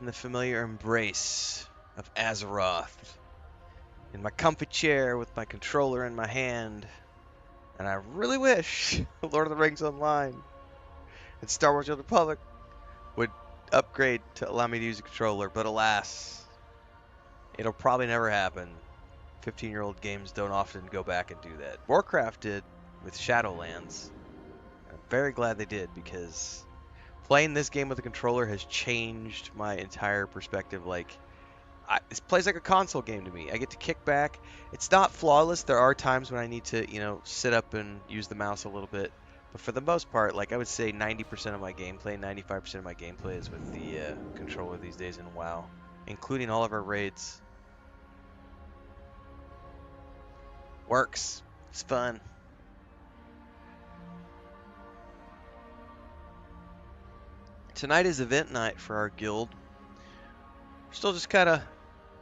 in the familiar embrace of Azeroth, in my comfy chair with my controller in my hand, and I really wish Lord of the Rings Online and Star Wars: The Old Republic would upgrade to allow me to use a controller, but alas, it'll probably never happen. 15-year-old games don't often go back and do that. Warcraft did with Shadowlands. I'm very glad they did, because playing this game with a controller has changed my entire perspective. Like, this plays like a console game to me. I get to kick back. It's not flawless. There are times when I need to, sit up and use the mouse a little bit. But for the most part, like I would say 90% of my gameplay, 95% of my gameplay is with the controller these days in WoW, including all of our raids. Works. It's fun. Tonight is event night for our guild. We're still just kind of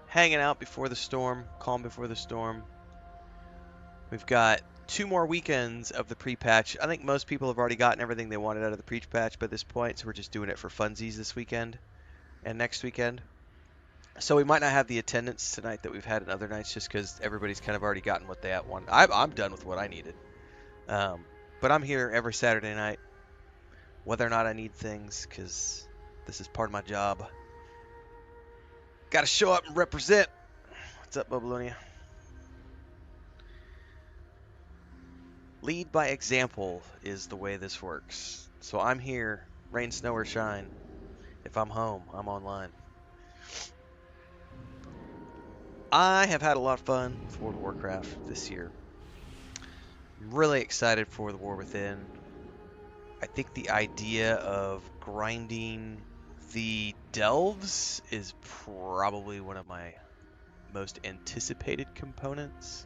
hanging out before the storm, calm before the storm. We've got 2 more weekends of the pre-patch. I think most people have already gotten everything they wanted out of the pre-patch by this point, so we're just doing it for funsies this weekend and next weekend. So we might not have the attendance tonight that we've had in other nights, just because everybody's kind of already gotten what they wanted. I'm done with what I needed. But I'm here every Saturday night, whether or not I need things, because this is part of my job. Got to show up and represent. What's up, Babylonia? Lead by example is the way this works. So I'm here, rain, snow, or shine. If I'm home, I'm online. I have had a lot of fun with World of Warcraft this year. I'm really excited for the War Within. I think the idea of grinding the delves is probably one of my most anticipated components.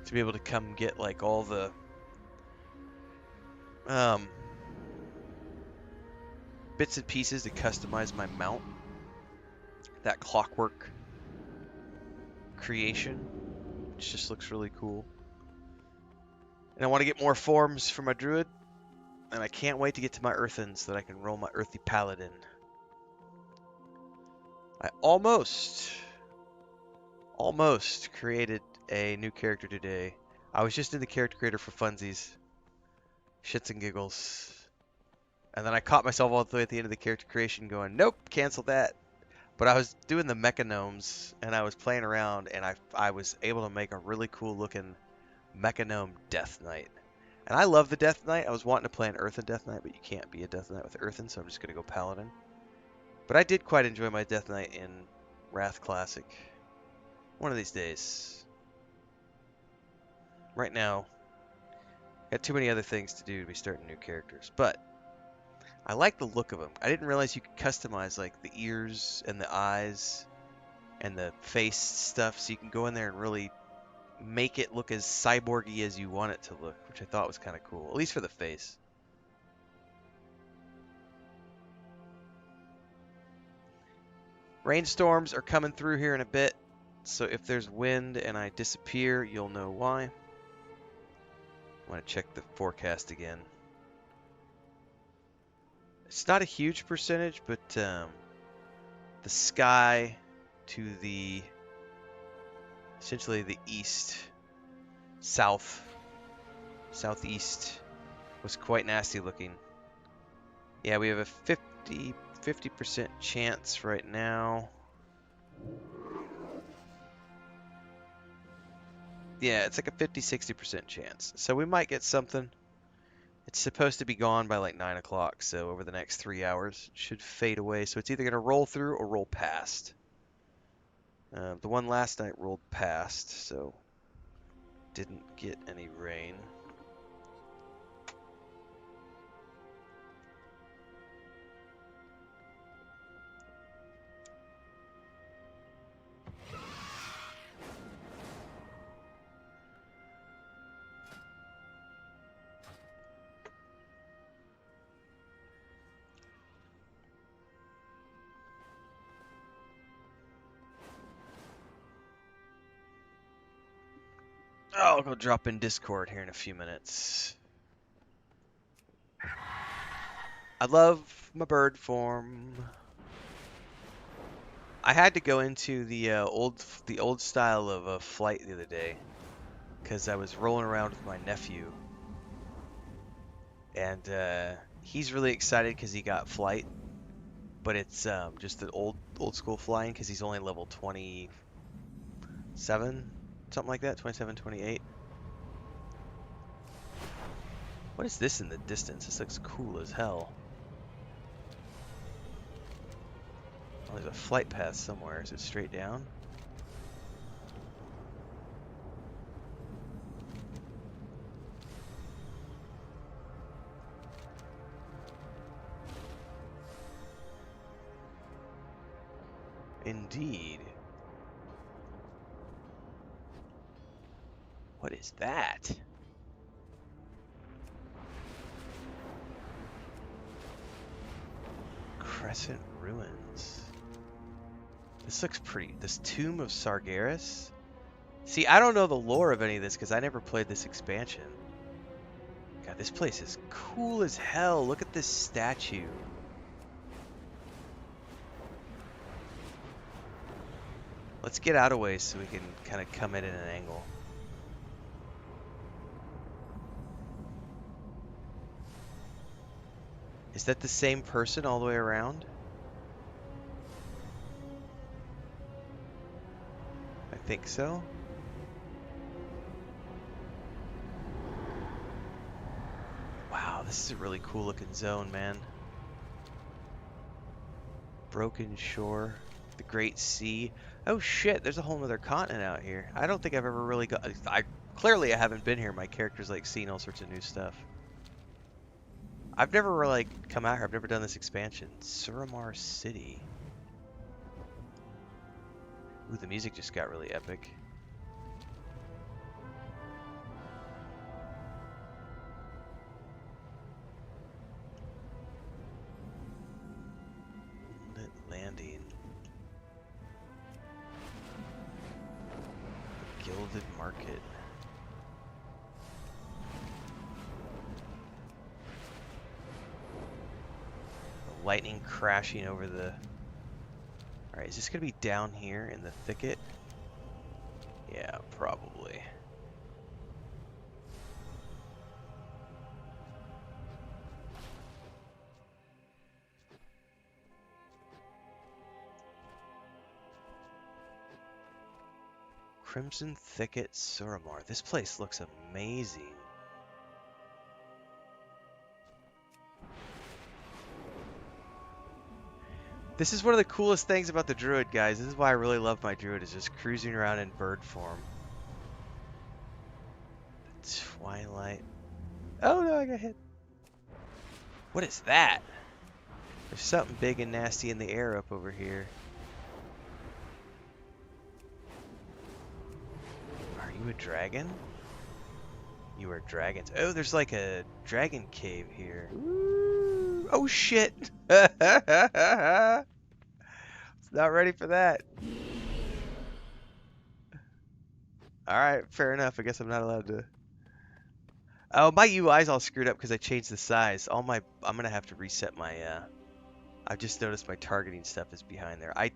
To be able to come get like all the bits and pieces to customize my mount. That clockwork creation, which just looks really cool. And I want to get more forms for my druid, and I can't wait to get to my earthen so that I can roll my earthy paladin. I almost created a new character today. I was just in the character creator for funsies, shits and giggles, and then I caught myself all the way at the end of the character creation going, nope, cancel that. But I was doing the mechanomes, and I was playing around, and I was able to make a really cool looking mechanome Death Knight. And I love the Death Knight. I was wanting to play an Earthen Death Knight, but you can't be a Death Knight with Earthen, so I'm just going to go Paladin. But I did quite enjoy my Death Knight in Wrath Classic. One of these days. Right now, got too many other things to do to be starting new characters. But I like the look of them. I didn't realize you could customize like the ears and the eyes and the face stuff, so you can go in there and really make it look as cyborgy as you want it to look, which I thought was kind of cool, at least for the face. Rainstorms are coming through here in a bit, so if there's wind and I disappear, you'll know why. I want to check the forecast again. It's not a huge percentage, but the sky to the essentially the east, southeast was quite nasty looking. Yeah, we have a 50% chance right now. Yeah, it's like a 50-60% chance. So we might get something. It's supposed to be gone by like 9 o'clock, so over the next 3 hours it should fade away. So it's either going to roll through or roll past. The one last night rolled past, so didn't get any rain. Oh, I'll go drop in Discord here in a few minutes. I love my bird form. I had to go into the old style of flight the other day because I was rolling around with my nephew, and he's really excited because he got flight, but it's just the old school flying because he's only level 27, something like that, 27, 28. What is this in the distance? This looks cool as hell. Oh, there's a flight path somewhere. Is it straight down? Indeed. What is that? Crescent Ruins. This looks pretty. This Tomb of Sargeras? See, I don't know the lore of any of this because I never played this expansion. God, this place is cool as hell. Look at this statue. Let's get out of ways so we can kind of come in at an angle. Is that the same person all the way around? I think so. Wow, this is a really cool looking zone, man. Broken Shore, the Great Sea. Oh shit, there's a whole other continent out here. I don't think I've ever really got... Clearly I haven't been here. My character's like seen all sorts of new stuff. I've never like come out here. I've never done this expansion. Suramar City. Ooh, the music just got really epic. Lit Landing. The Gilded Market. Lightning crashing over the... Alright, is this going to be down here in the thicket? Yeah, probably. Crimson Thicket, Suramar. This place looks amazing. This is one of the coolest things about the Druid, guys. This is why I really love my Druid, is just cruising around in bird form. Twilight. Oh no, I got hit. What is that? There's something big and nasty in the air up over here. Are you a dragon? You are dragons. Oh, there's like a dragon cave here. Ooh. Oh shit! Not ready for that. Alright, fair enough. I guess I'm not allowed to... Oh, my UI's all screwed up because I changed the size. I'm gonna have to reset my, I've just noticed my targeting stuff is behind there. I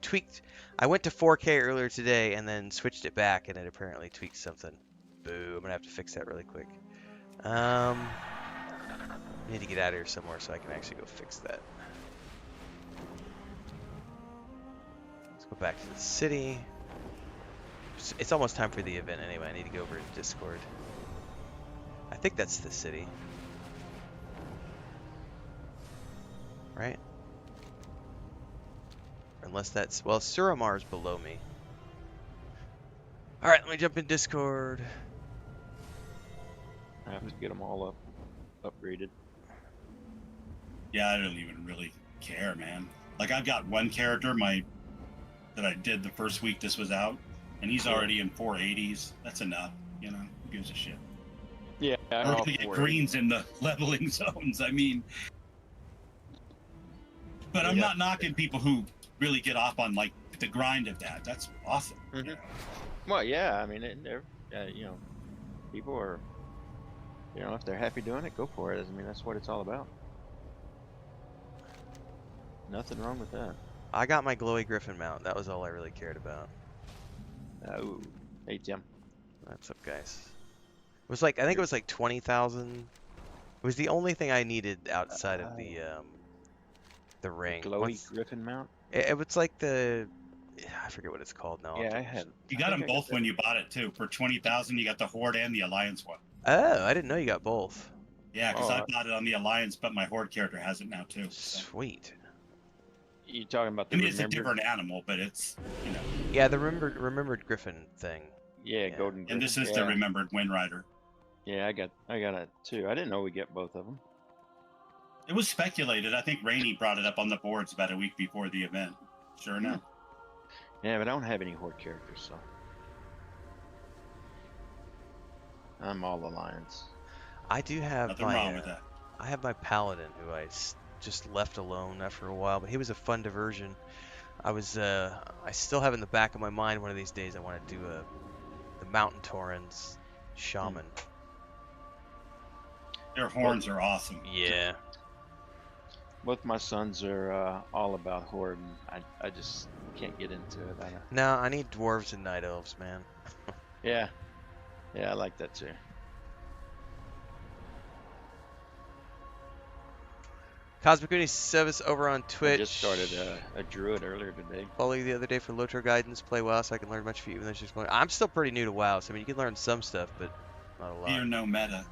tweaked... I went to 4K earlier today and then switched it back and it apparently tweaked something. Boo, I'm gonna have to fix that really quick. I need to get out of here somewhere so I can actually go fix that. Let's go back to the city. It's almost time for the event anyway. I need to go over to Discord. I think that's the city. Right? Unless that's... Well, Suramar's below me. Alright, let me jump in Discord. I have to get them all upgraded. Yeah, I don't even really care, man. Like, I've got one character that I did the first week this was out, and he's already in 480s. That's enough, you know? Who gives a shit? Yeah, We're gonna get greens in the leveling zones, I mean. But I'm not knocking people who really get off on, like, the grind of that. That's awesome. Mm-hmm. You know? Well, yeah, I mean, they're, you know, people are, you know, if they're happy doing it, go for it. I mean, that's what it's all about. Nothing wrong with that. I got my glowy griffin mount. That was all I really cared about. Oh, hey Tim. What's up, guys? It was like I think it was like 20,000. It was the only thing I needed outside of the ring. Glowy Griffin mount. It was like the I forget what it's called now. Yeah, I had. You got them both when you bought it too. For 20,000, you got the Horde and the Alliance one. Oh, I didn't know you got both. Yeah, because I bought it on the Alliance, but my Horde character has it now too. So. Sweet. You talking about the? I mean, it's a different animal, but it's Yeah, the remembered griffin thing. Yeah, golden. Griffin. And this is the remembered Wind Rider. Yeah, I got it too. I didn't know we get both of them. It was speculated. I think Rainey brought it up on the boards about a week before the event. Sure enough. Yeah, but I don't have any Horde characters, so I'm all Alliance. I do have Nothing wrong with that. I have my paladin who I just left alone after a while, but he was a fun diversion. I still have in the back of my mind one of these days I want to do the Mountain Taurens shaman. Their horns are awesome. Yeah. Both my sons are all about Horde, and I just can't get into it. No, I need dwarves and night elves, man. Yeah, I like that too. Cosmic Uni service over on Twitch. I just started a druid earlier today. Follow you the other day for Lotro guidance. Play WoW so I can learn much from you. I'm still pretty new to WoW, so I mean you can learn some stuff, but not a lot. You're no meta.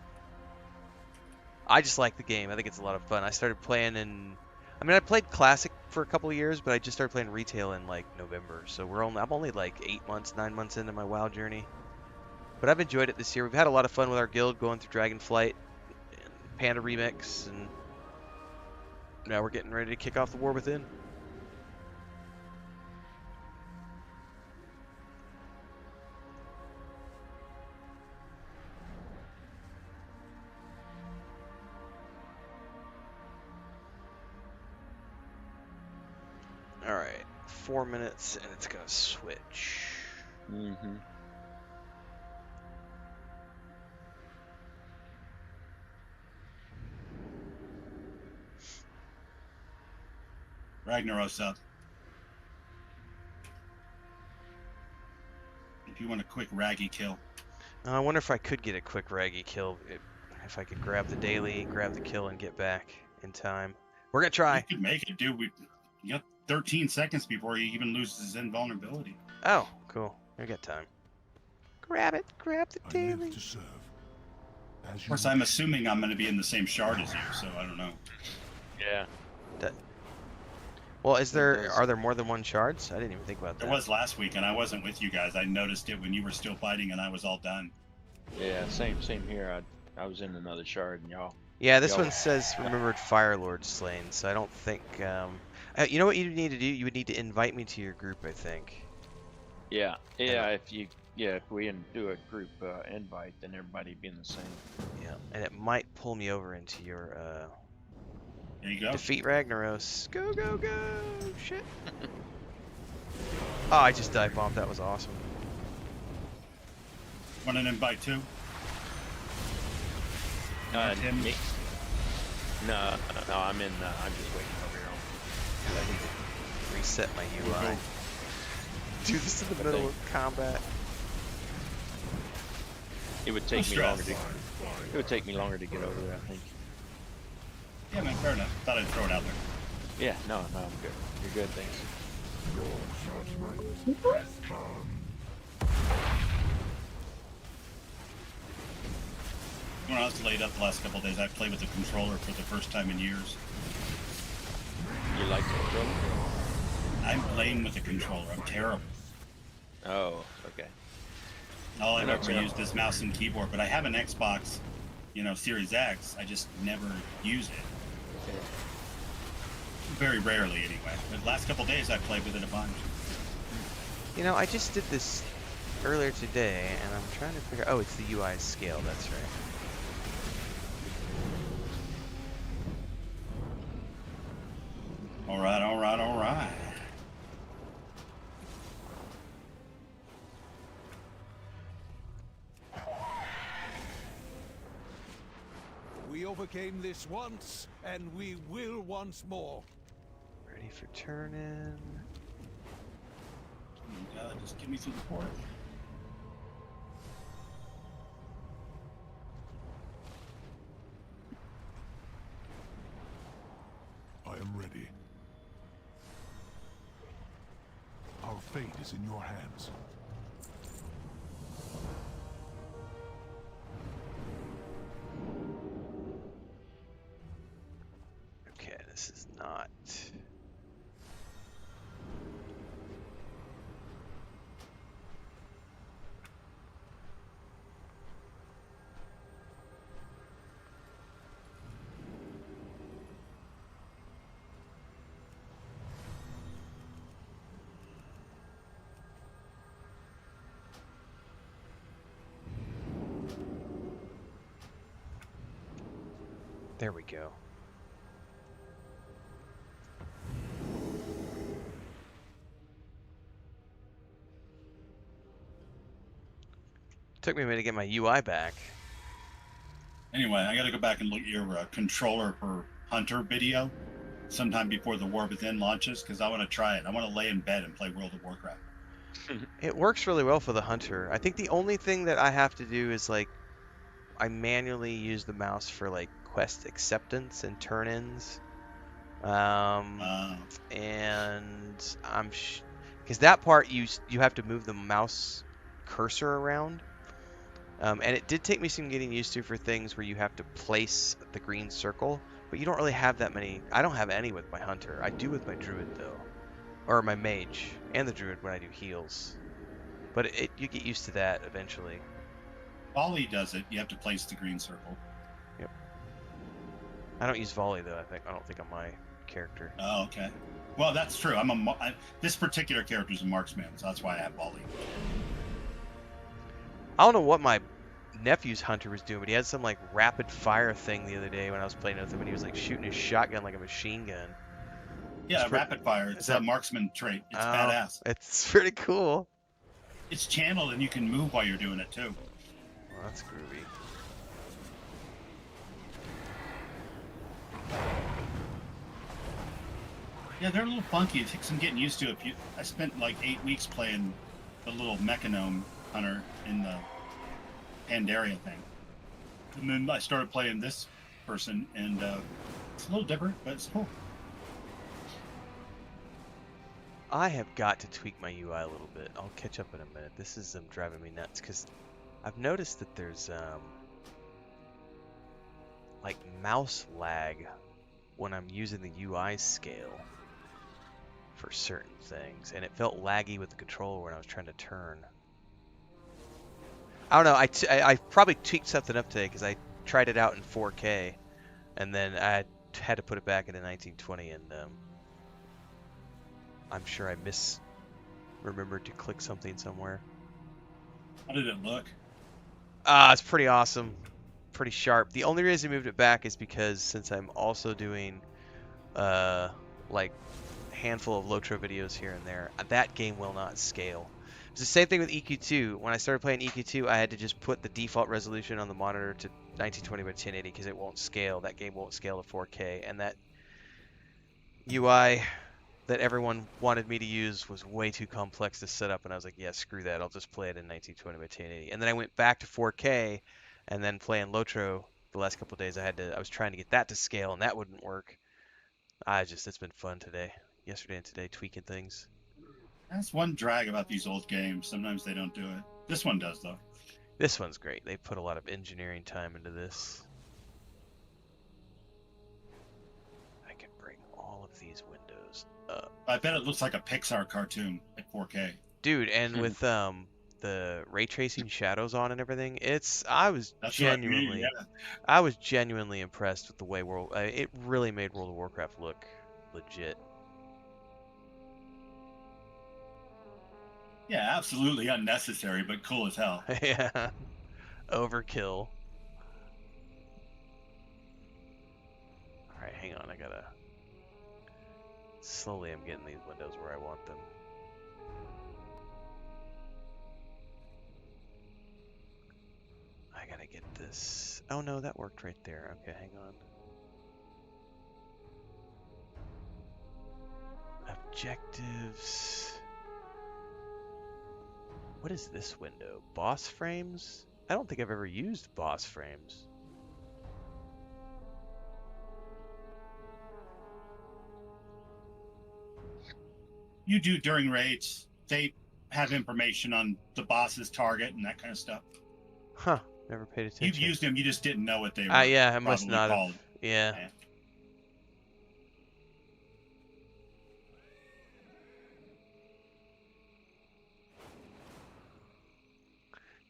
I just like the game. I think it's a lot of fun. I started playing I played Classic for a couple of years, but I just started playing Retail in like November. So I'm only like 9 months into my WoW journey. But I've enjoyed it this year. We've had a lot of fun with our guild going through Dragonflight and Panda Remix, and now we're getting ready to kick off the War Within. Alright, 4 minutes and it's gonna switch. Mm-hmm. Ragnaros up. If you want a quick raggy kill. I wonder if I could get a quick raggy kill. If I could grab the daily, grab the kill, and get back in time. We're gonna try. You could make it, dude. You got 13 seconds before he even loses his invulnerability. Oh, cool. I got time. Grab it. Grab the daily. Of course, I'm assuming I'm going to be in the same shard as you, so I don't know. Yeah. Well, are there more than one shards? I didn't even think about that. There was last week, and I wasn't with you guys. I noticed it when you were still fighting, and I was all done. Yeah, same here. I was in another shard, and y'all. Yeah, this one says remembered Firelord slain, so I don't think. You know what you need to do? You would need to invite me to your group, I think. Yeah. If we do a group invite, then everybody be in the same. Yeah, and it might pull me over into your. There you go. Defeat Ragnaros. Go, go, go! Shit. Oh, I just dive bombed. That was awesome. Want an invite too? Tim? Me? No, I'm in. I'm just waiting over here. I need to reset my UI. Do this in the middle of combat. It would take me longer to. It would take me longer to get over there, I think. Yeah, man, fair enough. Thought I'd throw it out there. Yeah, no, I'm good. You're good, thanks. When I was laid up the last couple of days, I played with the controller for the first time in years. You like the controller? I'm playing with the controller. I'm terrible. Oh, okay. All I've ever used is mouse and keyboard, but I have an Xbox, Series X. I just never use it. Okay. Very rarely, anyway. But the last couple of days, I played with it a bunch. I just did this earlier today, and I'm trying to figure. Oh, it's the UI scale. That's right. All right, all right, all right. We overcame this once, and we will once more. Ready Ready for turn in. Oh my God, just get me through the port. I am ready. Our fate is in your hands. Okay, this is not. There we go. Took me a minute to get my UI back. Anyway, I got to go back and look at your controller per hunter video sometime before the War Within launches because I want to try it. I want to lay in bed and play World of Warcraft. It works really well for the hunter. I think the only thing that I have to do is like I manually use the mouse for like quest acceptance and turn-ins. And I'm because that part you have to move the mouse cursor around. And it did take me some getting used to for things where you have to place the green circle, but you don't really have that many. I don't have any with my hunter. I do with my druid though, or my mage and the druid when I do heals. But you get used to that eventually. Volley does it. You have to place the green circle. Yep. I don't use volley though. I don't think on my character. Oh, okay. Well, that's true. This particular character is a marksman, so that's why I have volley. I don't know what my nephew's hunter was doing, but he had some like rapid fire thing the other day when I was playing with him, and he was like shooting his shotgun like a machine gun. Yeah, rapid fire. It's a marksman trait. It's badass. It's pretty cool. It's channeled, and you can move while you're doing it too. Well, that's groovy. Yeah, they're a little funky. It takes some getting used to. I spent like 8 weeks playing the little mechanome hunter in the Pandaria thing, and then I started playing this person, and it's a little different, but it's cool. I have got to tweak my UI a little bit. I'll catch up in a minute. This is driving me nuts because I've noticed that there's like mouse lag when I'm using the UI scale for certain things, and it felt laggy with the controller when I was trying to turn. I don't know. I probably tweaked something up today because I tried it out in 4K, and then I had to put it back into 1920, and I'm sure I remembered to click something somewhere. How did it look? It's pretty awesome, pretty sharp. The only reason I moved it back is because since I'm also doing like handful of Lotro videos here and there, that game will not scale. It's the same thing with EQ2. When I started playing EQ2, I had to just put the default resolution on the monitor to 1920 by 1080 because it won't scale. That game won't scale to 4K, and that UI that everyone wanted me to use was way too complex to set up, and I was like, yeah, screw that. I'll just play it in 1920 by 1080. And then I went back to 4K, and then playing Lotro the last couple of days, I was trying to get that to scale, and that wouldn't work. It's been fun today. Yesterday and today, tweaking things. That's one drag about these old games. Sometimes they don't do it. This one does, though. This one's great. They put a lot of engineering time into this. I can bring all of these windows up. I bet it looks like a Pixar cartoon at 4K. Dude, and with the ray tracing shadows on and everything, I was genuinely impressed with the way it really made World of Warcraft look legit. Yeah, absolutely unnecessary, but cool as hell. Yeah. Overkill. Alright, hang on, slowly I'm getting these windows where I want them. I gotta get this. Oh no, that worked right there. Okay, hang on. Objectives. What is this window? Boss frames? I don't think I've ever used boss frames. You do during raids. They have information on the boss's target and that kind of stuff. Huh. Never paid attention. You've used them, you just didn't know what they were. Yeah, I must probably not called. have. Yeah. Yeah.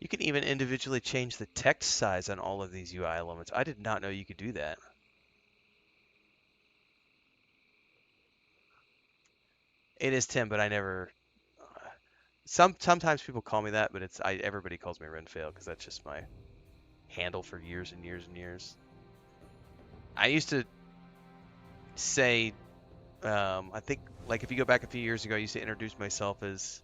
You can even individually change the text size on all of these UI elements. I did not know you could do that. It is Tim, but I never. Sometimes people call me that, but everybody calls me Renfail because that's just my handle for years and years and years. I used to say, I think like if you go back a few years ago, I used to introduce myself as,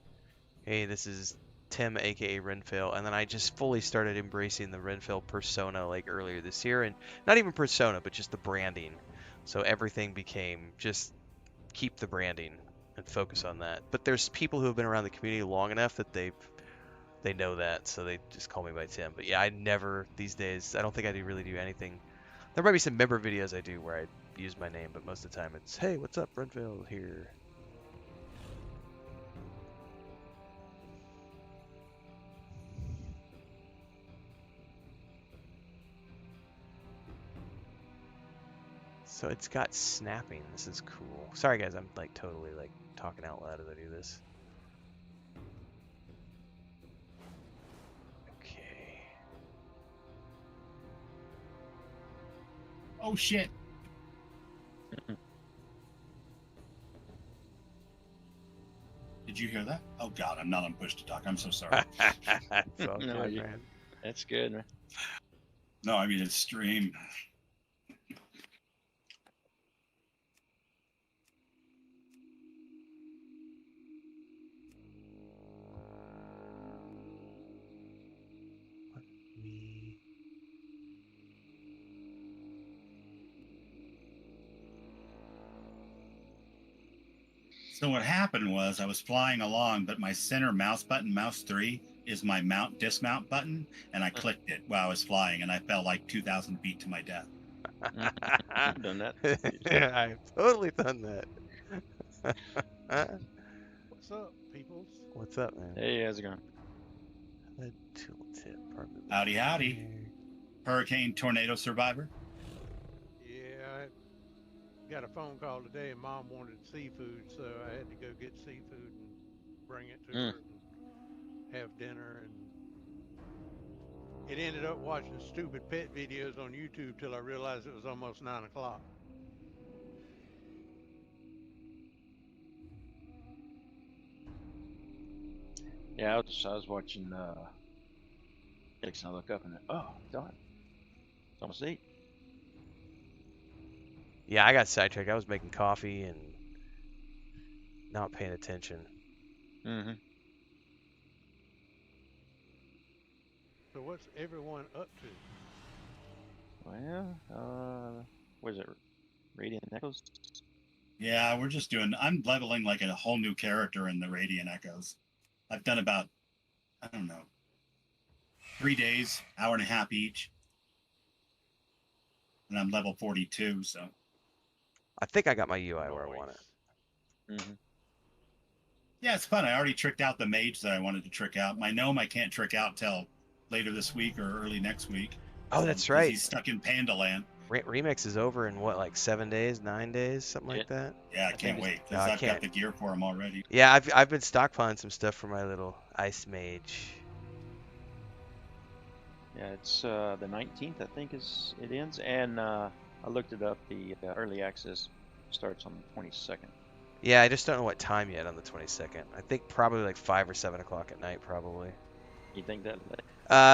"Hey, this is Tim, aka Renfail," and then I just fully started embracing the Renfail persona like earlier this year, and not even persona, but just the branding. So everything became just keep the branding and focus on that. But there's people who have been around the community long enough that they know that, so they just call me by Tim. But yeah, I never these days. I don't think I really do anything. There might be some member videos I do where I use my name, but most of the time it's, "Hey, what's up, Renfail here." So it's got snapping. This is cool. Sorry guys, I'm like totally like talking out loud as I do this. Okay. Oh shit. Did you hear that? Oh god, I'm not on push to talk. I'm so sorry. It's all No, good, man. That's good, man. No, I mean it's stream. Me. So what happened was I was flying along, but my center mouse button, mouse 3, is my mount dismount button, and I clicked it while I was flying, and I fell like 2,000 feet to my death. I've done that. I've totally done that. What's up, peoples? What's up, man? Hey, how's it going? A tooltip. Howdy, howdy. Hurricane tornado survivor. Yeah, I got a phone call today, and Mom wanted seafood, so I had to go get seafood and bring it to her and have dinner. And it ended up watching stupid pet videos on YouTube till I realized it was almost 9 o'clock. Yeah, I was watching Netflix, and I look up and oh, darn, it's almost 8. Yeah, I got sidetracked. I was making coffee and not paying attention. Mm-hmm. So what's everyone up to? Well, what is it? Radiant Echoes? Yeah, we're just doing. I'm leveling like a whole new character in the Radiant Echoes. I've done about, I don't know, 3 days, hour and a half each, and I'm level 42. So I think I got my UI where I want it. Mm-hmm. yeah, it's fun. I already tricked out the mage that I wanted to trick out. My gnome I can't trick out till later this week or early next week. Oh, that's 'cause right. He's stuck in Panda Land. Remix is over in what, like 7 days, 9 days, something like that? Yeah, I think can't it's- wait No, because I I've can't. got the gear for him already. Yeah, I've been stockpiling some stuff for my little ice mage. Yeah, it's the 19th, I think, is it ends, and I looked it up. The early access starts on the 22nd. Yeah, I just don't know what time yet on the 22nd. I think probably like 5 or 7 o'clock at night, probably. You think that?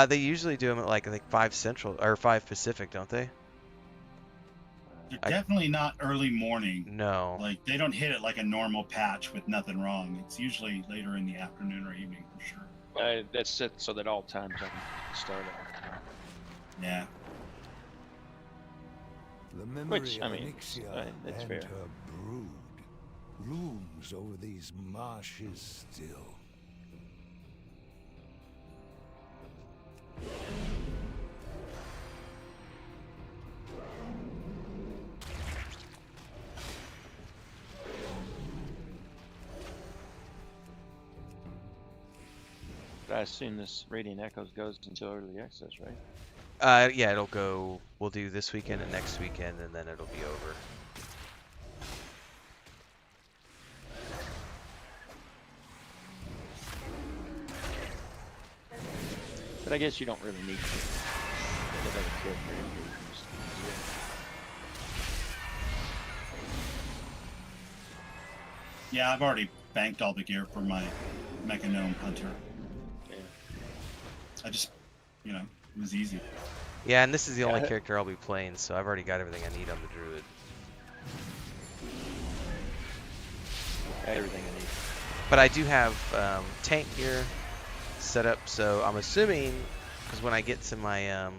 They usually do them at like I think 5 Central or 5 Pacific, don't they? They're definitely not early morning. No. Like they don't hit it like a normal patch with nothing wrong. It's usually later in the afternoon or evening for sure. That's set so that all times I can start it. Yeah. The memory Which, of I mean, Onyxia that's and fair. her brood. looms over these marshes still. But I assume this Radiant Echoes goes until early access, right? Yeah, it'll go. We'll do this weekend and next weekend, and then it'll be over. But I guess you don't really need to get other character in here. You can just do it. Yeah, I've already banked all the gear for my Mecha Gnome Hunter. Yeah. I just, you know, it was easy. Yeah, and this is the only Yeah. character I'll be playing, so I've already got everything I need on the druid. Everything I need. But I do have tank gear set up, so I'm assuming, because when I get to my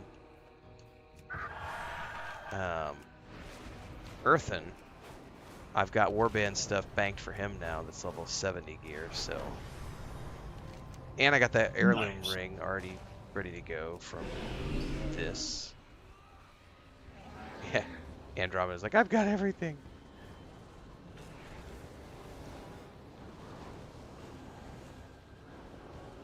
Earthen, I've got Warband stuff banked for him now that's level 70 gear, so. And I got that heirloom Nice. ring already ready to go from this. Yeah, Andromeda's like, I've got everything.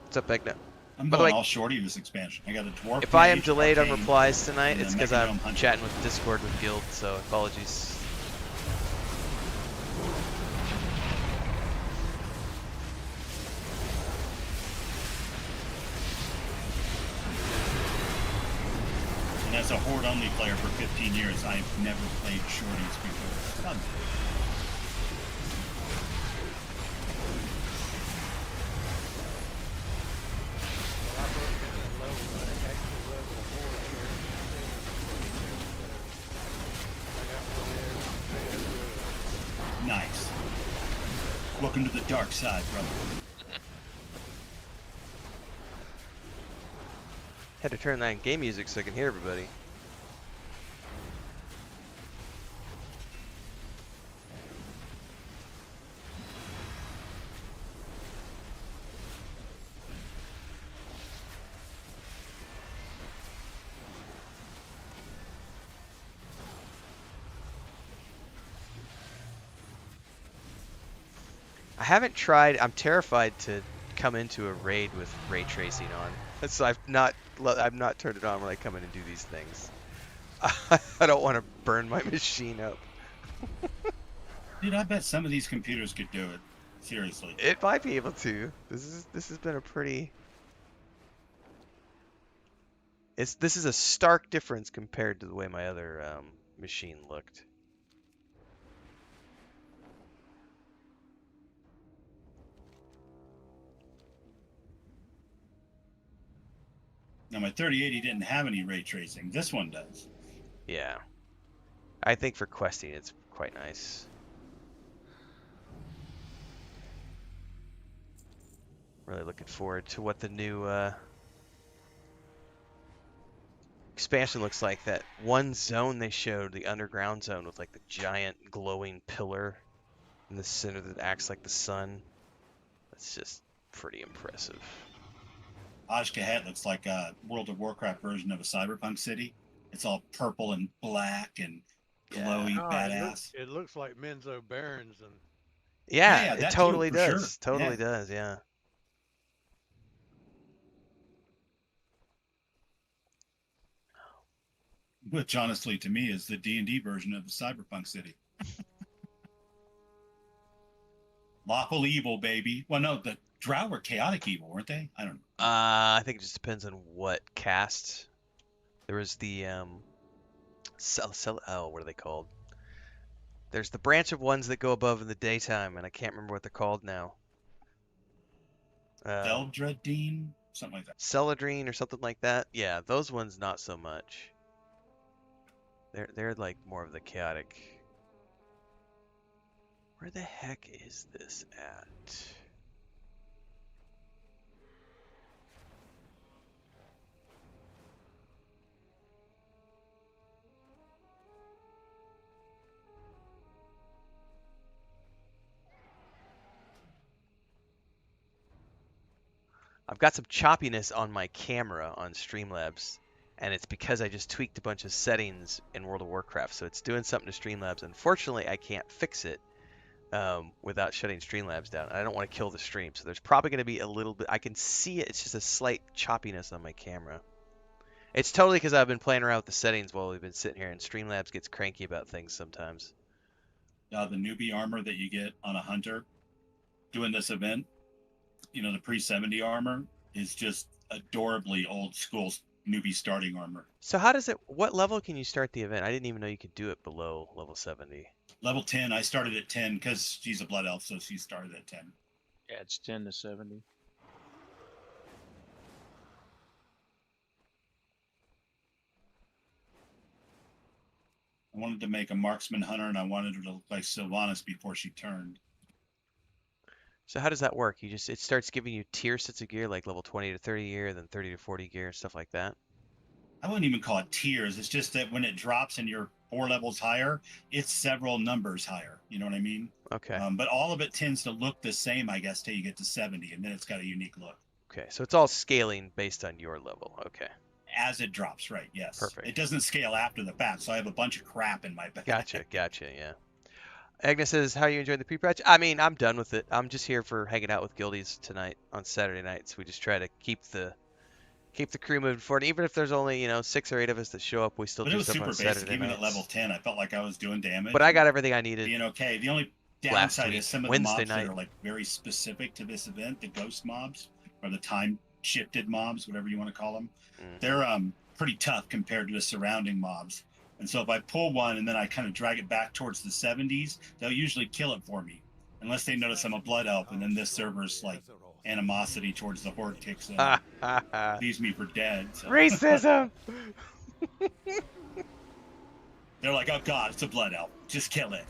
What's up, Begna? I'm By the going way, all shorty this expansion. I got a dwarf. if I am mage, delayed on arcane, replies tonight, and it's then because Mecha I'm Gnome Hunter. chatting with Discord with Guild, so apologies. And as a Horde only player for 15 years, I've never played shorties before. None. Well, I broke into the level, but I actually level 4 here. I got one there. Nice. Welcome to the dark side, brother. Had to turn that game music so I can hear everybody. I haven't tried. I'm terrified to come into a raid with ray tracing on, so I've not turned it on when I come in and do these things. I don't want to burn my machine up. Dude, I bet some of these computers could do it. Seriously. It might be able to. This has been a pretty. This is a stark difference compared to the way my other machine looked. Now, my 3080 didn't have any ray tracing. This one does. Yeah, I think for questing it's quite nice. Really looking forward to what the new expansion looks like. That one zone they showed, the underground zone with like the giant glowing pillar in the center that acts like the sun. That's just pretty impressive. Ashkahet looks like a World of Warcraft version of a cyberpunk city. It's all purple and black and glowy, Yeah. Oh, badass. it looks like Menzo Barons and Yeah, Yeah, it that too, totally for sure. does. Totally Yeah. does, yeah. Which, honestly, to me, is the D&D version of the cyberpunk city. Lawful evil, baby. Well, no, the Drow were chaotic evil, weren't they? I don't know. I think it just depends on what cast. There was the oh, what are they called? There's the branch of ones that go above in the daytime, and I can't remember what they're called now. Eldredine? Something like that. Celadrine or something like that. Yeah, those ones not so much. They're like more of the chaotic. Where the heck is this at? I've got some choppiness on my camera on Streamlabs, and it's because I just tweaked a bunch of settings in World of Warcraft. So it's doing something to Streamlabs. Unfortunately, I can't fix it without shutting Streamlabs down. I don't want to kill the stream, so there's probably going to be a little bit. I can see it. It's just a slight choppiness on my camera. It's totally because I've been playing around with the settings while we've been sitting here, and Streamlabs gets cranky about things sometimes. The newbie armor that you get on a hunter doing this event, you know, the pre-70 armor is just adorably old school newbie starting armor. So how does it? What level can you start the event? I didn't even know you could do it below level 70. Level 10. I started at 10 because she's a blood elf, so she started at 10. Yeah, it's 10 to 70. I wanted to make a marksman hunter, and I wanted her to look like Sylvanas before she turned. So how does that work? It starts giving you tier sets of gear, like level 20 to 30 gear, then 30 to 40 gear, stuff like that. I wouldn't even call it tiers. It's just that when it drops and you're 4 levels higher, it's several numbers higher. You know what I mean? Okay. But all of it tends to look the same, I guess, till you get to 70, and then it's got a unique look. Okay, so it's all scaling based on your level. Okay. As it drops, right? Yes. Perfect. It doesn't scale after the fact, so I have a bunch of crap in my bag. Gotcha, yeah. Agnes says, how are you enjoying the pre-patch? I mean, I'm done with it. I'm just here for hanging out with guildies tonight on Saturday nights. We just try to keep the crew moving forward. Even if there's only, 6 or 8 of us that show up, we still But it do was stuff super on basic. Saturday Even nights. at level 10, I felt like I was doing damage. But I got everything I needed. Being okay. The only last downside week, is some of Wednesday the mobs night. that are like very specific to this event, the ghost mobs or the time shifted mobs, whatever you want to call them. Mhm. They're pretty tough compared to the surrounding mobs. And so if I pull one and then I kind of drag it back towards the 70s, they'll usually kill it for me, unless they notice I'm a blood elf, and then this server's like animosity towards the horde kicks in, leaves me for dead. So. Racism. They're like, oh god, it's a blood elf, just kill it.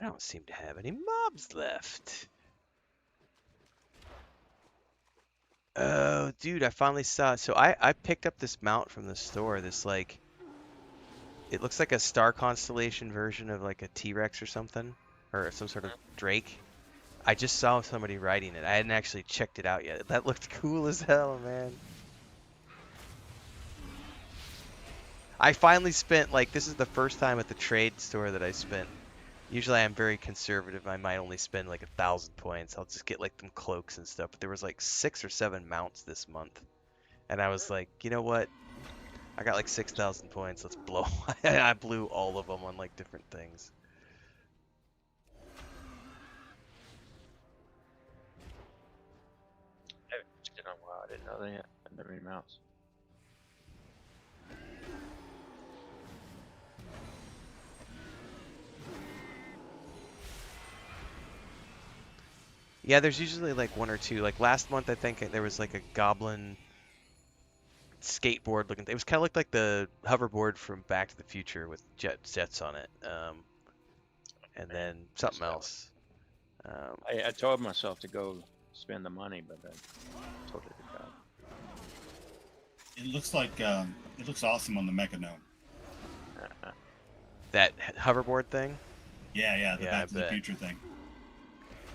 I don't seem to have any mobs left. Oh, dude, I finally saw it. So I picked up this mount from the store. This, like, it looks like a star constellation version of, like, a T-Rex or something. Or some sort of Drake. I just saw somebody riding it. I hadn't actually checked it out yet. That looked cool as hell, man. I finally spent, like, this is the first time at the trade store that I spent. Usually I'm very conservative. I might only spend like 1,000 points. I'll just get like them cloaks and stuff. But there was like 6 or 7 mounts this month. And I was like, you know what? I got like 6,000 points. Let's blow. I blew all of them on like different things. I haven't used it in a while. I didn't know they had that many mounts. Yeah, there's usually like one or two. Like last month, I think there was like a goblin skateboard looking. It was kind of looked like the hoverboard from Back to the Future with jets on it. And then something that one. else. I told myself to go spend the money, but I totally forgot. It looks like it looks awesome on the Mechanome. That hoverboard thing. Yeah, the Yeah, Back I to the bet. Future thing.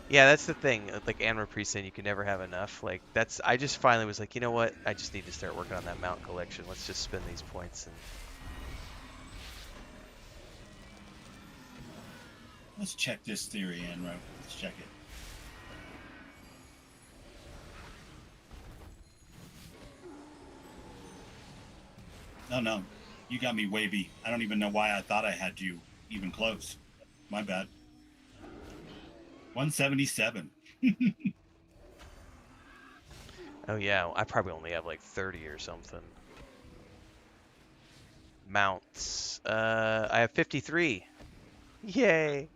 Yeah, that's the thing. Like Anne Marie saying, you can never have enough. Like that's. I just finally was like, you know what? I just need to start working on that mount collection. Let's just spend these points and. Let's check this theory, Anro. Let's check it. No, you got me way beat. I don't even know why I thought I had you even close. My bad. 177. Oh yeah, I probably only have like 30 or something. Mounts. I have 53. Yay!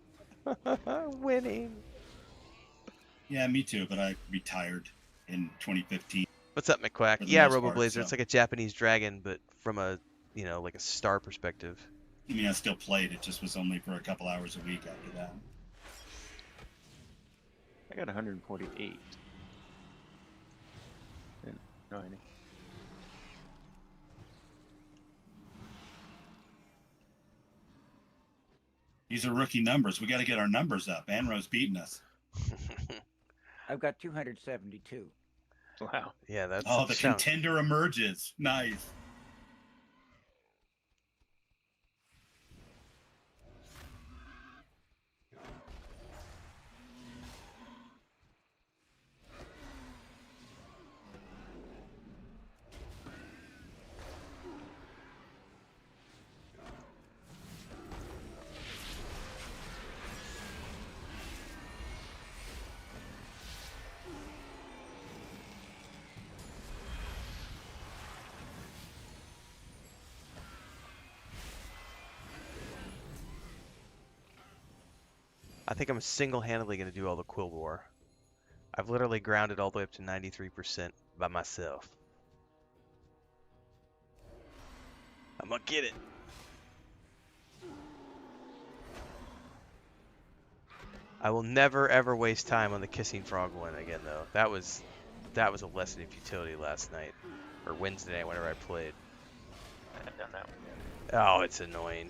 Winning. Yeah, me too, but I retired in 2015. What's up, McQuack? For the Yeah, most part, Roboblazer. so. It's like a Japanese dragon, but from a, like a star perspective. I mean, I still played. It just was only for a couple hours a week after that. I got 148. Didn't know any. These are rookie numbers. We got to get our numbers up. Anro's beating us. I've got 272. Wow. Yeah, that's. Oh, the contender emerges. Nice. I think I'm single-handedly going to do all the Quill War. I've literally grounded all the way up to 93% by myself. I'm going to get it. I will never ever waste time on the Kissing Frog one again, though. That was a lesson in futility last night, or Wednesday night, whenever I played. I haven't done that one yet. Oh, it's annoying.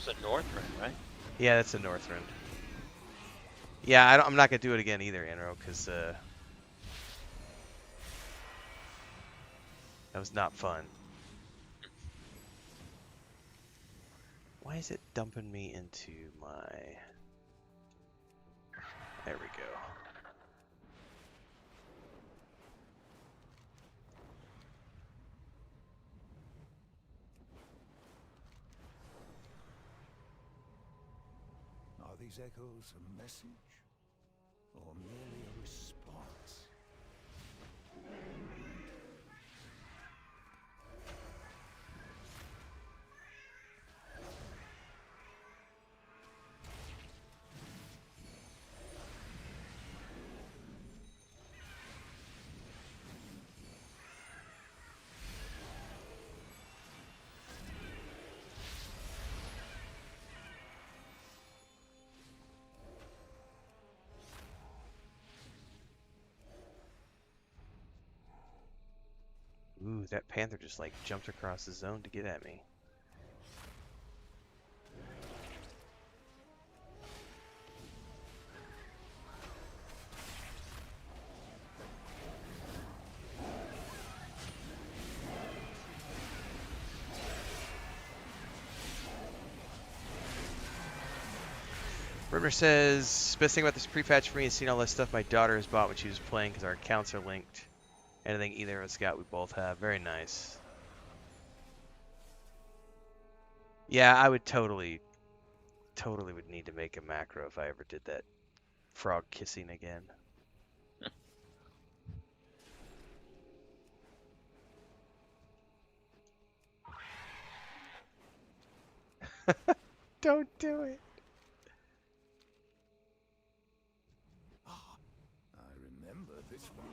It's a Northern, right? Yeah, that's a Northrend. Yeah, I'm not gonna do it again either, Anro, because that was not fun. Why is it dumping me into my... There we go. Are these echoes a message? Or merely a response? Ooh, that panther just like jumped across the zone to get at me. River says, best thing about this pre-patch for me is seeing all this stuff my daughter has bought when she was playing because our accounts are linked. Anything either of us got, we both have. Very nice. Yeah, I would totally would need to make a macro if I ever did that frog kissing again. Don't do it. I remember this one.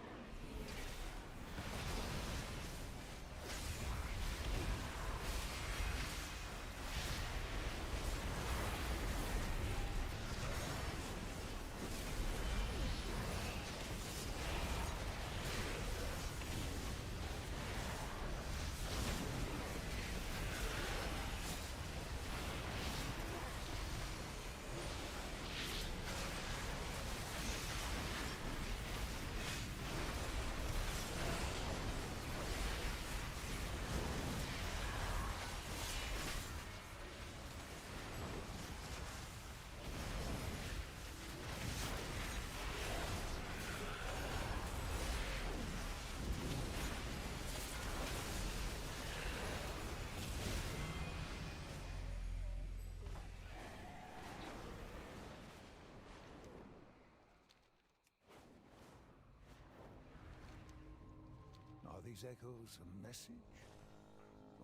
Are these echoes a message?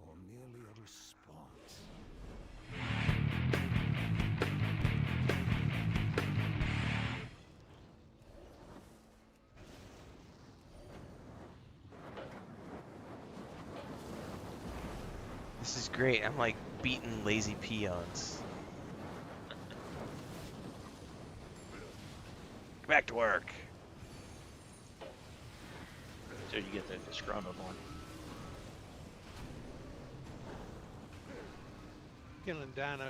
Or merely a response? This is great. I'm like beating lazy peons. Back to work. So you get the disgruntled one. Killing dinos.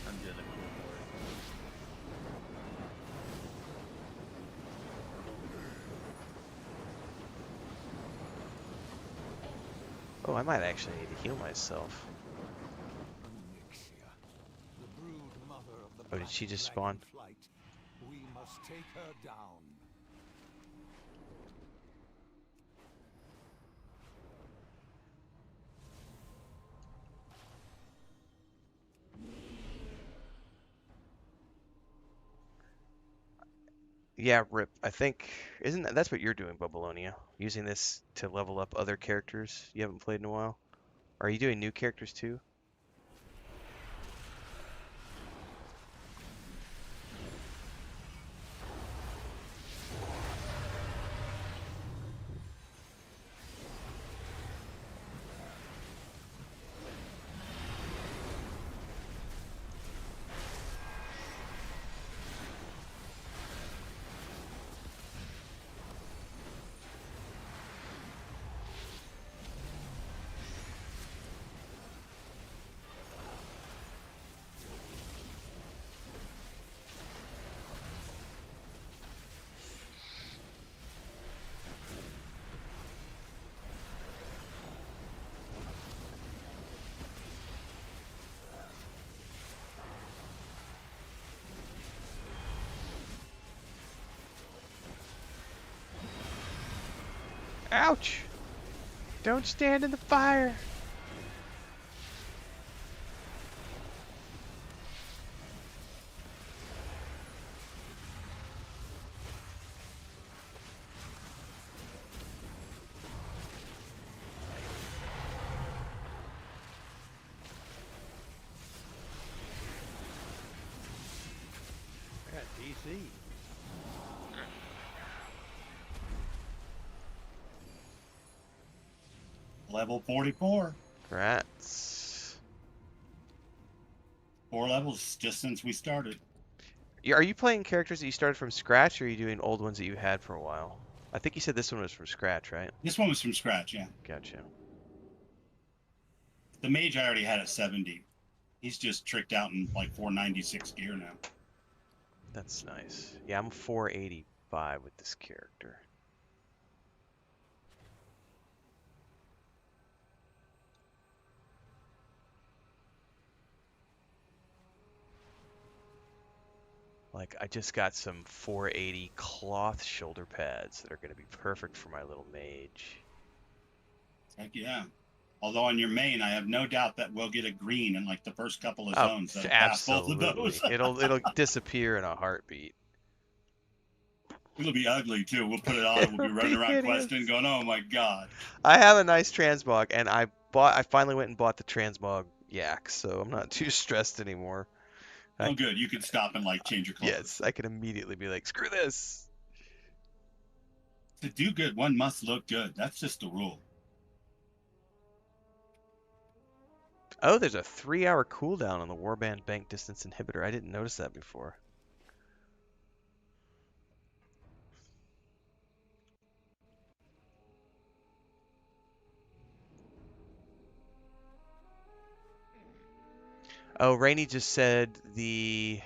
I'm doing the cool Oh, I might actually need to heal myself. Onyxia, the brood mother of the Oh, did black she just dragon spawn? flight. We must take her down. Yeah, Rip. I think that's what you're doing, Babylonia? Using this to level up other characters you haven't played in a while? Or are you doing new characters too? Ouch! Don't stand in the fire! I got DC. Level 44. Rats. 4 levels just since we started. Are you playing characters that you started from scratch, or are you doing old ones that you had for a while? I think you said this one was from scratch, right? This one was from scratch, yeah. Gotcha. The mage I already had at 70. He's just tricked out in like 496 gear now. That's nice. Yeah, I'm 485 with this character. Like, I just got some 480 cloth shoulder pads that are going to be perfect for my little mage. Heck yeah. Although on your main, I have no doubt that we'll get a green in like the first couple of Oh, zones that'll pass both of those. It'll disappear in a heartbeat. It'll be ugly too. We'll put it on and we'll It'll be running be around hideous. questing going, oh my god. I have a nice transmog, and I finally went and bought the transmog yak, so I'm not too stressed anymore. Oh good, you can stop and like change your clothes. Yes, I can immediately be like, screw this. To do good, one must look good. That's just the rule. Oh, there's a 3-hour cooldown on the Warband Bank Distance Inhibitor. I didn't notice that before. Oh, Rainey just said the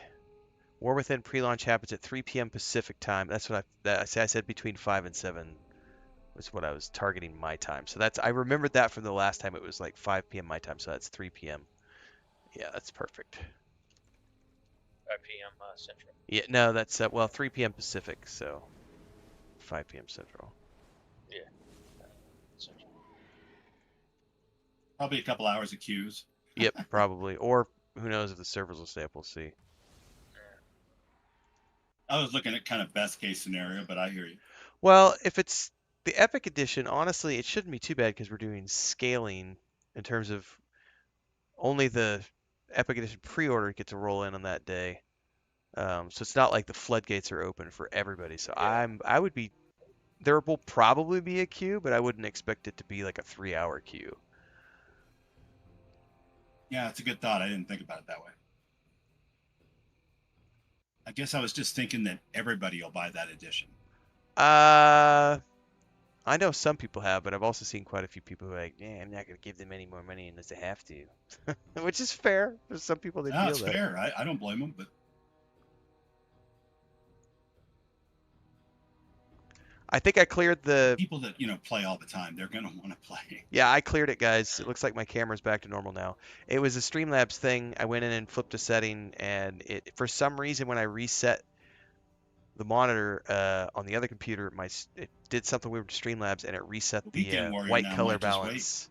War Within pre-launch happens at 3 p.m. Pacific time. That's what I said between 5 and 7 was what I was targeting my time. So I remembered that from the last time. It was like 5 p.m. my time, so that's 3 p.m. Yeah, that's perfect. 5 p.m. Central. Yeah, no, that's well 3 p.m. Pacific, so 5 p.m. Central. Yeah. Central. Probably a couple hours of queues. Yep, probably. Or who knows if the servers will stay up, we'll see. I was looking at kind of best case scenario, but I hear you. Well, if it's the Epic Edition, honestly, it shouldn't be too bad because we're doing scaling in terms of only the Epic Edition pre-order gets to roll in on that day. So it's not like the floodgates are open for everybody. So Yeah. there will probably be a queue, but I wouldn't expect it to be like a 3-hour queue. Yeah, it's a good thought. I didn't think about it that way. I guess I was just thinking that everybody will buy that edition. I know some people have, but I've also seen quite a few people who are like, yeah, I'm not going to give them any more money unless they have to. Which is fair. There's some people that No, feel it's that. fair. I don't blame them, but I think I cleared the... people that, play all the time, they're going to want to play. Yeah, I cleared it, guys. It looks like my camera's back to normal now. It was a Streamlabs thing. I went in and flipped a setting, and for some reason, when I reset the monitor on the other computer, it did something weird with Streamlabs, and it reset the Weekend Warrior white now color might just wait. balance.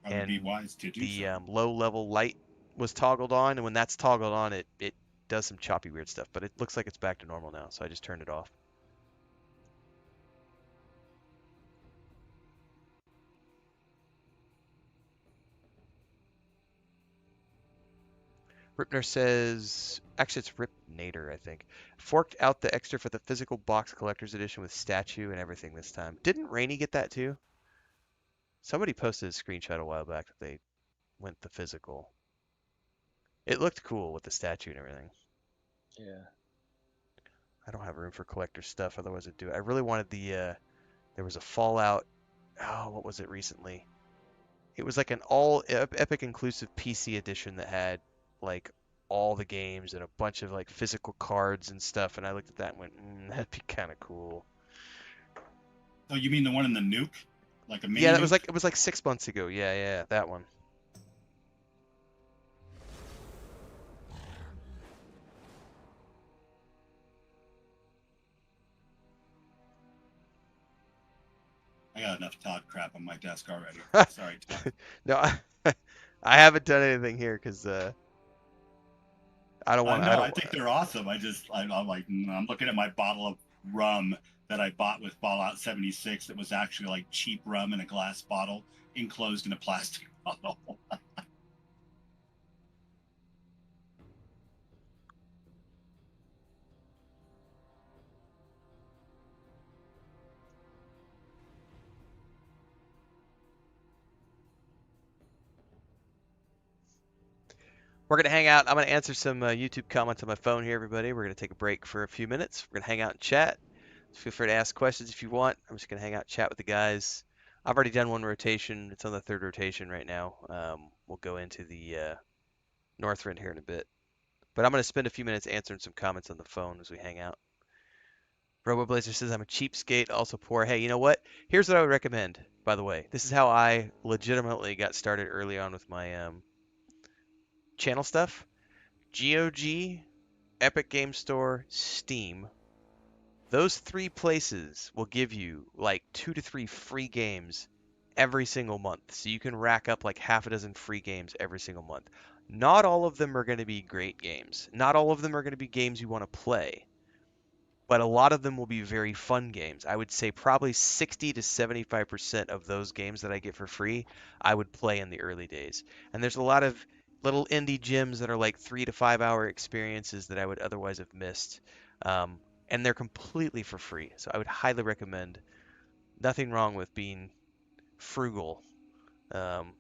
Probably be And wise to do the so. low level light was toggled on, and when that's toggled on, it does some choppy weird stuff, but it looks like it's back to normal now, so I just turned it off. Ripner says, actually it's Ripnator, I think. Forked out the extra for the physical box collector's edition with statue and everything this time. Didn't Rainey get that too? Somebody posted a screenshot a while back that they went the physical. It looked cool with the statue and everything. Yeah. I don't have room for collector stuff, otherwise I'd do it. I really wanted there was a Fallout, oh, what was it recently? It was like an all Epic inclusive PC edition that had like all the games and a bunch of like physical cards and stuff, and I looked at that and went, that'd be kind of cool. Oh, you mean the one in the nuke? Like a mini Yeah, nuke? it was like 6 months ago. Yeah, that one. I got enough Todd crap on my desk already. Sorry, Todd. No, I haven't done anything here because I don't want. I think they're awesome. I'm like, I'm looking at my bottle of rum that I bought with Fallout 76. That was actually like cheap rum in a glass bottle, enclosed in a plastic bottle. We're gonna hang out. I'm gonna answer some YouTube comments on my phone here, everybody. We're gonna take a break for a few minutes. We're gonna hang out and chat. Feel free to ask questions if you want. I'm just gonna hang out and chat with the guys. I've already done one rotation. It's on the third rotation right now. We'll go into the Northrend here in a bit. But I'm gonna spend a few minutes answering some comments on the phone as we hang out. RoboBlazer says I'm a cheapskate, also poor. Hey, you know what? Here's what I would recommend, by the way. This is how I legitimately got started early on with my channel stuff. GOG Epic Game Store, Steam. Those 3 places will give you like 2 to 3 free games every single month. So you can rack up like half a dozen free games every single month. Not all of them are going to be great games. Not all of them are going to be games you want to play. But a lot of them will be very fun games. I would say probably 60 to 75% of those games that I get for free, I would play in the early days. And there's a lot of little indie gems that are like 3 to 5 hour experiences that I would otherwise have missed. And they're completely for free. So I would highly recommend. Nothing wrong with being frugal um,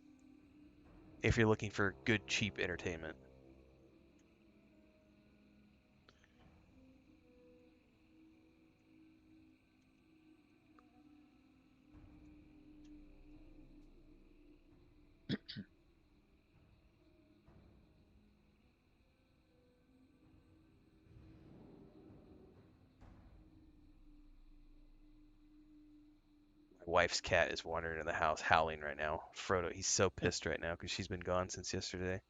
if you're looking for good, cheap entertainment. My wife's cat is wandering in the house howling right now. Frodo, he's so pissed right now because she's been gone since yesterday.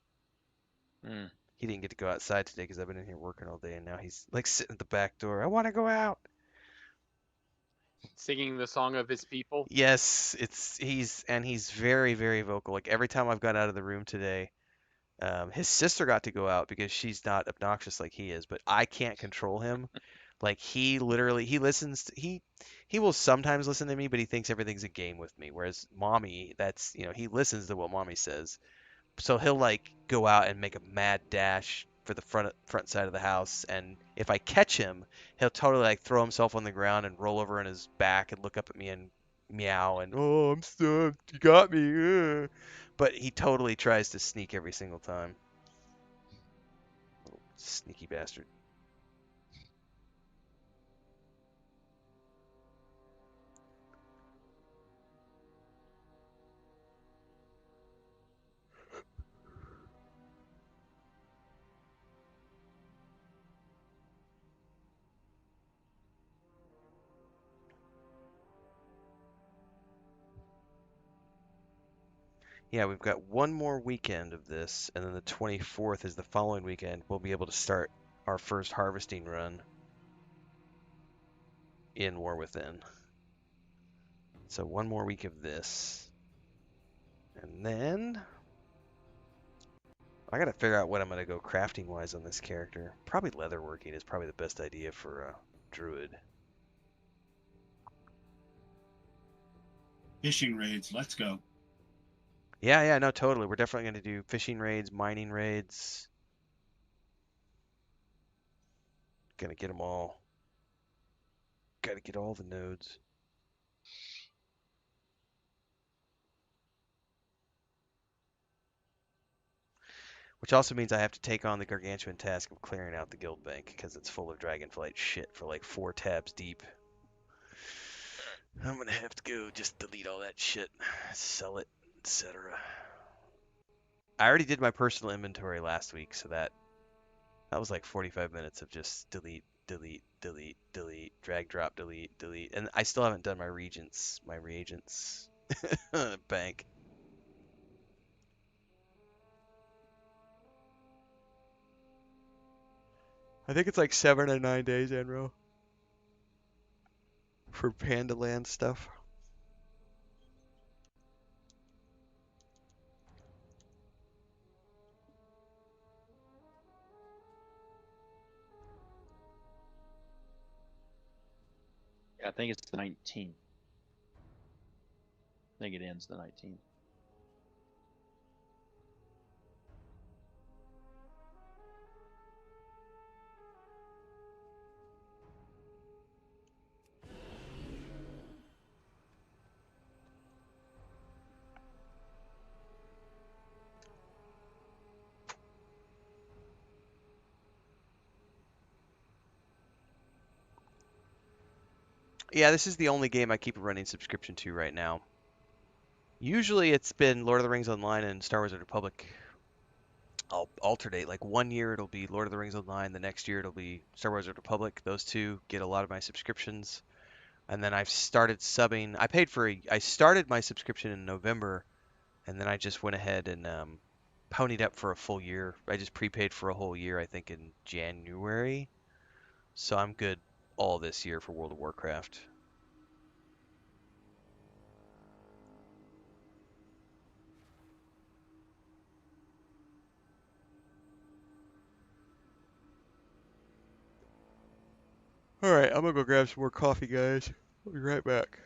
Mm. He didn't get to go outside today because I've been in here working all day, and now he's like sitting at the back door. I want to go out. Singing the song of his people. Yes, he's very, very vocal. Like every time I've got out of the room today, his sister got to go out because she's not obnoxious like he is, but I can't control him. Like he literally he will sometimes listen to me, but he thinks everything's a game with me. Whereas mommy, he listens to what mommy says. So he'll like go out and make a mad dash for the front side of the house, and if I catch him, he'll totally like throw himself on the ground and roll over on his back and look up at me and meow and oh, I'm stuffed, you got me. But he totally tries to sneak every single time. Little sneaky bastard. Yeah, we've got one more weekend of this, and then the 24th is the following weekend. We'll be able to start our first harvesting run in War Within. So one more week of this. And then I gotta figure out what I'm gonna go crafting wise on this character. Probably leatherworking is probably the best idea for a druid. Fishing raids, let's go. Yeah, no, totally. We're definitely gonna do fishing raids, mining raids. Gonna get them all. Gotta get all the nodes. Which also means I have to take on the gargantuan task of clearing out the guild bank because it's full of dragonflight shit for like 4 tabs deep. I'm gonna have to go just delete all that shit, sell it, etc. I already did my personal inventory last week, so that was like 45 minutes of just delete, delete, delete, delete, drag, drop, delete, delete, and I still haven't done my reagents bank. I think it's like 7 or 9 days, Enro, for Pandaland stuff. Yeah, I think it's the 19th. I think it ends the 19th. Yeah, this is the only game I keep a running subscription to right now. Usually it's been Lord of the Rings Online and Star Wars: The Republic. I'll alternate. Like one year it'll be Lord of the Rings Online, the next year it'll be Star Wars: The Republic. Those two get a lot of my subscriptions. And then I've started subbing. I started my subscription in November, and then I just went ahead and ponied up for a full year. I just prepaid for a whole year, I think, in January. So I'm good all this year for World of Warcraft. All right, I'm gonna go grab some more coffee, guys. I'll be right back.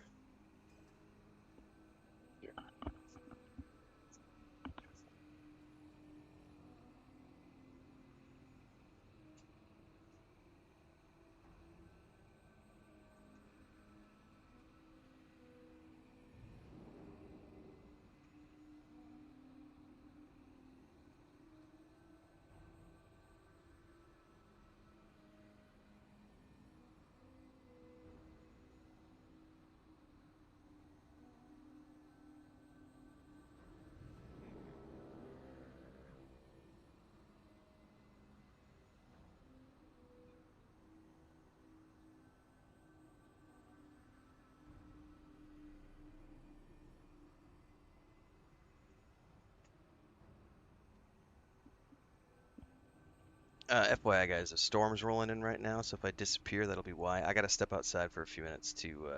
FYI, guys, a storm's rolling in right now, so if I disappear, that'll be why. I gotta step outside for a few minutes to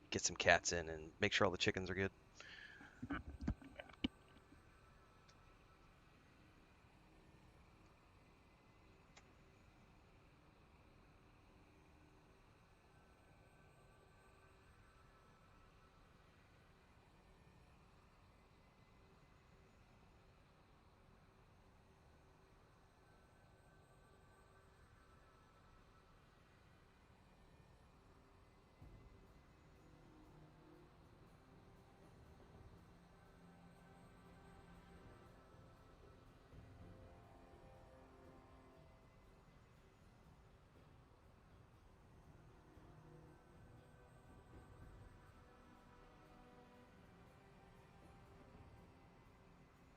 get some cats in and make sure all the chickens are good.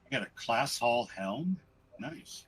I got a Class Hall helm. Nice.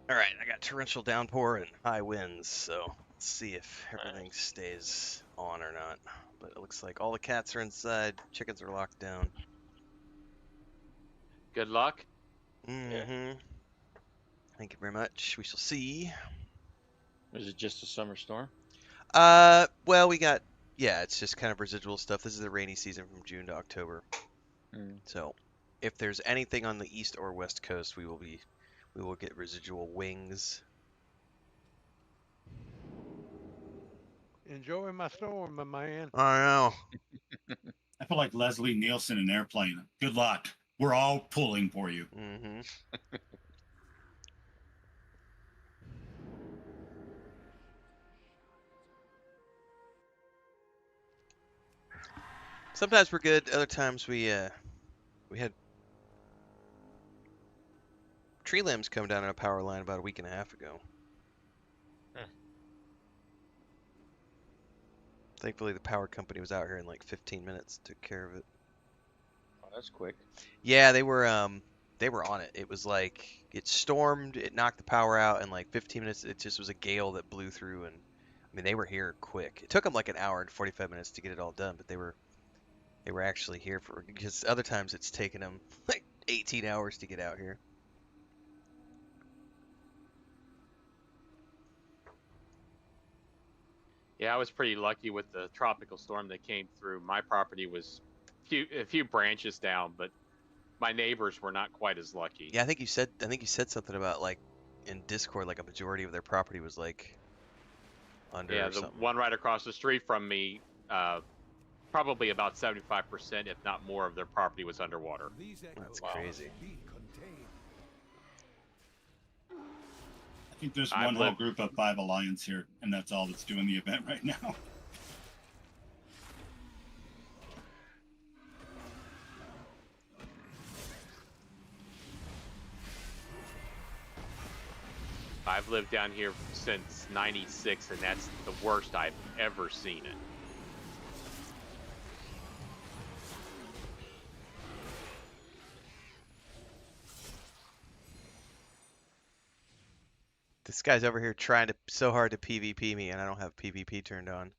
All right, I got torrential downpour and high winds, so let's see if everything stays on or not. But it looks like all the cats are inside, chickens are locked down. Good luck. Mm-hmm. Thank you very much. We shall see. Is it just a summer storm? Well, yeah, it's just kind of residual stuff. This is the rainy season from June to October. So, if there's anything on the east or west coast, we will get residual wings. Enjoy my storm, my man. I know. I feel like Leslie Nielsen in Airplane. Good luck. We're all pulling for you. Mm-hmm. Sometimes we're good. Other times we had tree limbs come down on a power line about a week and a half ago. Thankfully, the power company was out here in like 15 minutes, took care of it. Oh, that's quick. Yeah, they were on it. It was like it stormed, it knocked the power out in like 15 minutes. It just was a gale that blew through, and I mean they were here quick. It took them like an hour and 45 minutes to get it all done, but they were actually here for, because other times it's taken them like 18 hours to get out here. Yeah, I was pretty lucky with the tropical storm that came through. My property was a few branches down, but my neighbors were not quite as lucky. Yeah, I think you said something about like in Discord, like a majority of their property was like under Yeah, or the something. one right across the street from me, probably about 75%, if not more, of their property was underwater. That's crazy. I think there's I've one whole lived- group of 5 Alliance here, and that's all that's doing the event right now. I've lived down here since '96, and that's the worst I've ever seen it. This guy's over here trying so hard to PvP me, and I don't have PvP turned on.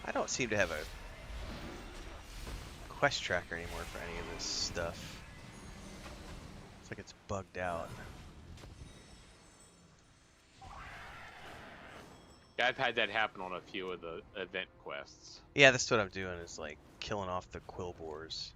I don't seem to have a quest tracker anymore for any of this stuff. It's like it's bugged out. Yeah, I've had that happen on a few of the event quests. Yeah, that's what I'm doing, is like killing off the quill boars.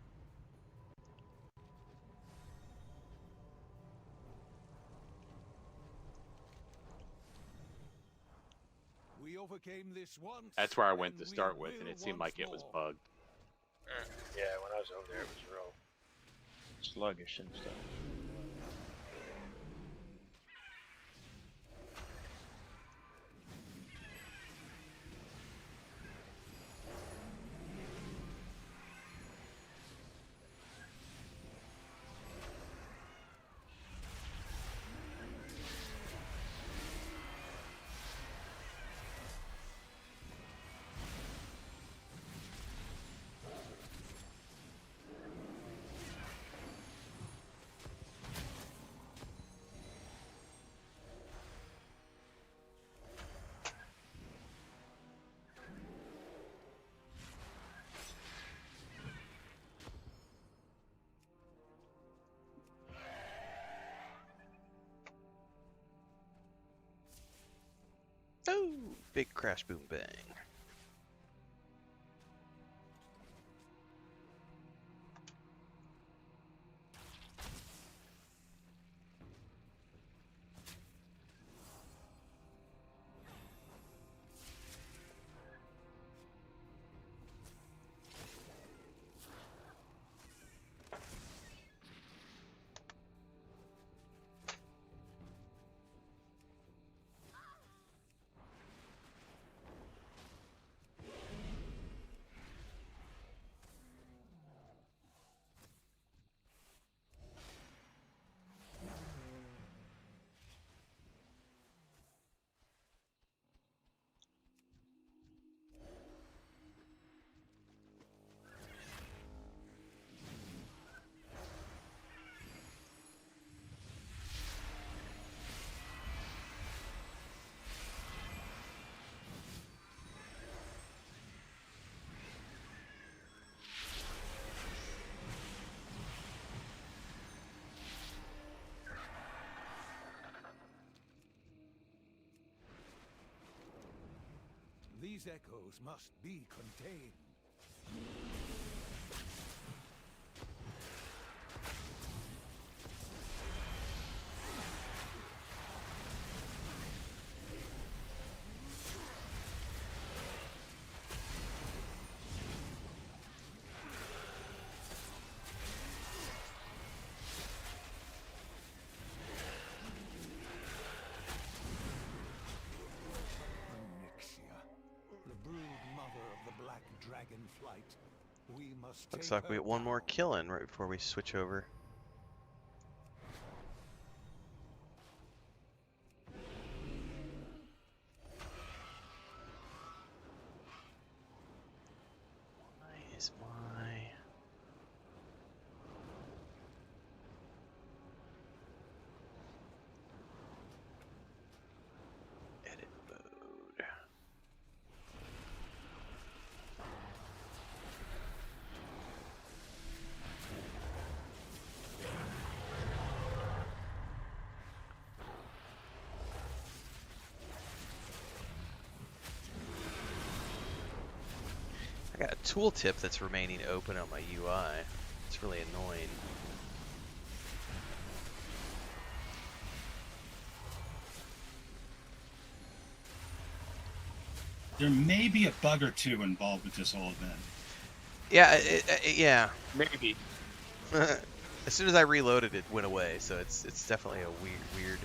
We overcame this once. That's where I went and to we start with, and will it seemed once like it was more. bugged. Yeah, when I was over there, it was real sluggish and stuff. Oh, big crash, boom, bang. These echoes must be contained. The brood mother of the black dragon flight. We must Looks take like we her get one more down. kill in right before we switch over. Why is my... edit mode? I got a tooltip that's remaining open on my UI. It's really annoying. There may be a bug or two involved with this whole event. Yeah, yeah. Maybe. As soon as I reloaded, it went away. So it's definitely a weird